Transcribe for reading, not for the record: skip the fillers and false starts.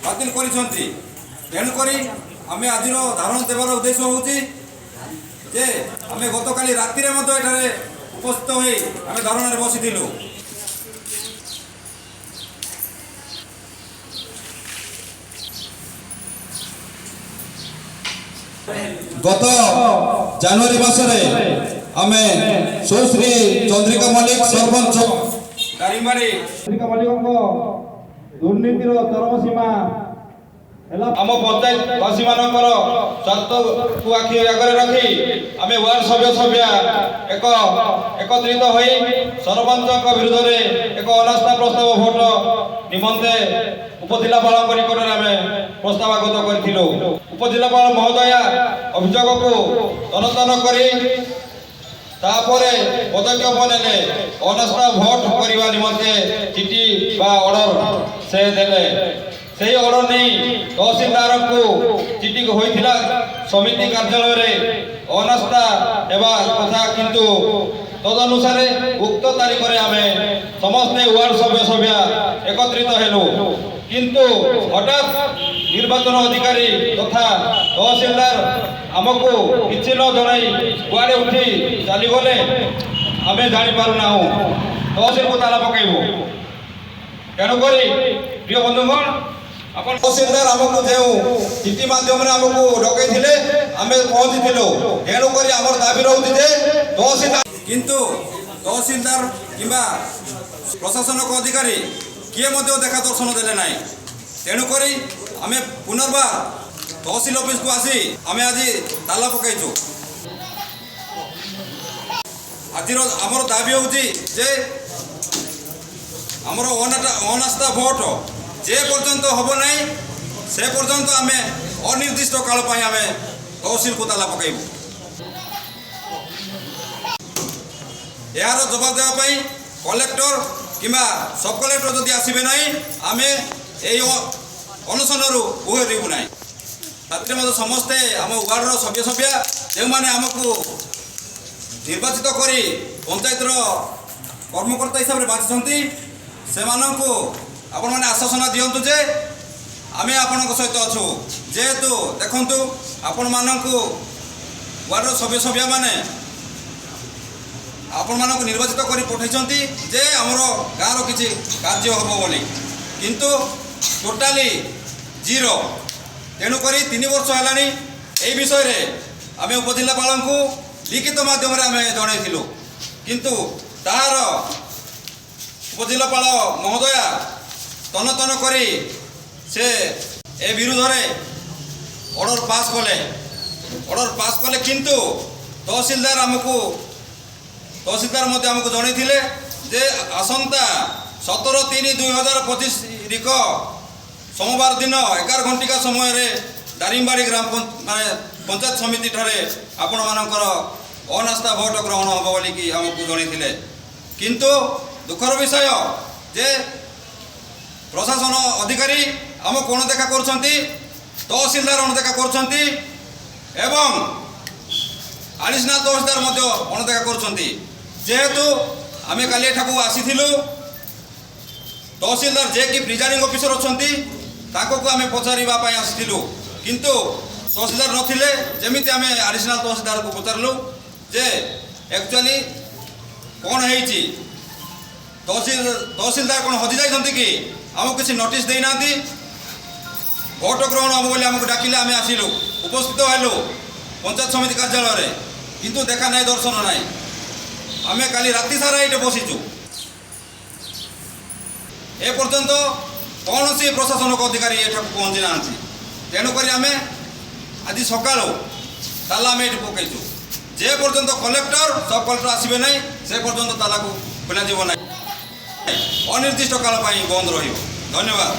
ବାତିଲ କରିଛନ୍ତି। ତେଣୁକରି ଆମେ ଆଜିର ଧାରଣା ଦେବାର ଉଦ୍ଦେଶ୍ୟ ହେଉଛି ଯେ ଆମେ ଗତକାଲି ରାତିରେ ମଧ୍ୟ ଏଠାରେ ଉପସ୍ଥିତ ହୋଇ ଆମେ ଧାରଣାରେ ବସିଥିଲୁ। गत जनवरी मासरे आमे सुश्री चंद्रिका मल्लिक सरपंच दारिंगबाड़ी चंद्रिका मल्लिक दुर्नीतिर चरम सीमा आम पंचायतवासी मानकर स्वार्थ को आखि आगे रखी आम वार्ड सभ्य एकत्रित हो सरपंच विरुद्ध में एक अनास्था प्रस्ताव भोट निमंते उपजिलापाल निकट में आम प्रस्तावगत करूँ। उपजिलापाल महोदया अभियोग को तनतन कर पदक्षेप ने अनास्था भोट करने निमंते चिठी बा ऑर्डर से देले। से ऑर्डर नहीं तहसीलदार को चिठी होता समिति कार्यालय अनास्था एवं कथा किंतु तदनुसार उक्त तारीख में आम समस्ते वार्ड सभ्य एकत्रित हेलु किंतु हठात निर्वाचन अधिकारी तथा तहसीलदार आमको किसी न जन कुआड़े उठी चलीगले आम जापारूना तहसील को ताला पकड़ू। तेणुक प्रिय बंधुगण अपन तहसीलदार आमको जो चिठी माध्यम आमको डकई आम पहुंची तेणुक आम दाबी रोचे तहसीलदार किंतु तहसीलदार किंबा प्रशासनिक अधिकारी किए देखा दर्शन देले ना। तेणुक आम पुनर्बार तहसील ऑफिस को आसी आम आज ताला पकईचु। आज आमर दाबी होची जे आमर अनास्था भोट जे पर्यंत हम ना से पर्यंत आम अनिर्दिष्ट काल आम तहसील को ताला पकईबू। यार जवाब देवाई कलेक्टर किंबा सब कलेक्टर जदि आसबे ना आम यही अनशन ओहरबू ना। रात्रि मत समस्ते आम वार्डर सभ्य जो मैंने आमको निर्वाचित कर पंचायतर कर्मकर्ता हिसाब से बाछी से आपण मैंने आश्वासन दिंतु जे आम आपण सहित अच्छु जेहेतु देखु आपण मानक वार्डर सभ्य मैंने आपण मानक निर्वाचित कर पठाई जे आमर गाँव किसी कार्य हम बोली किंतु टोटाली जीरो। तेणुक 3 वर्ष है यही विषय आम उपजिलापाल को लिखित माध्यम आम जनइलु किंतु तार उपजिलापाल महोदया तन करी से ए विरुद्ध ऑर्डर पास कले किंतु तहसीलदार आमको जनइथिले जे आसंता 17/3/2025 तारीख सोमवार दिन 11 घंटिका समय दारिंगबाड़ी ग्राम पंचायत समिति ठारे आपण मानकर अनास्था भोट ग्रहण हम बोलिकी आमको जनइथिले किंतु दुखर विषय जे प्रशासन अधिकारी आम कोण देखा करुछंती तहसीलदार अणदेखा करुछंती एवं एडिशनल तहसीलदार मध्य अणदेखा करुछंती। जेहेतु आमे काली एठाकू आसीथिलु तहसीलदार जे कि प्रिजाइडिंग ऑफिसर अछंती ताको को आमे पचारिबा पई आसीथिलु किंतु तहसीलदार नथिले जेमिति आमे एडिशनल तहसीलदार को पचारलु जे एक्चुअली कोन हेइची तहसीलदार कोन हजि जाइछंती कि आमको किसी नोटिस दे ना भोट ग्रहण हम बोली आमको डाकिले आम आसिलु उपस्थित हेलु पंचायत समिति कार्यालय किंतु देखा ना दर्शन ना आम काली राति सारा ये बसीचु ए पर्यंत कौन सी प्रशासनिक अधिकारी एठा पहुँची ना। तेणुक आम आज सका ताला आम ये पकईचु जे पर्यंत कलेक्टर सब कलेक्टर आसबे ना से पर्यंत ताला को खोल ना अनिर्दिष्ट काल बंद रही। धन्यवाद।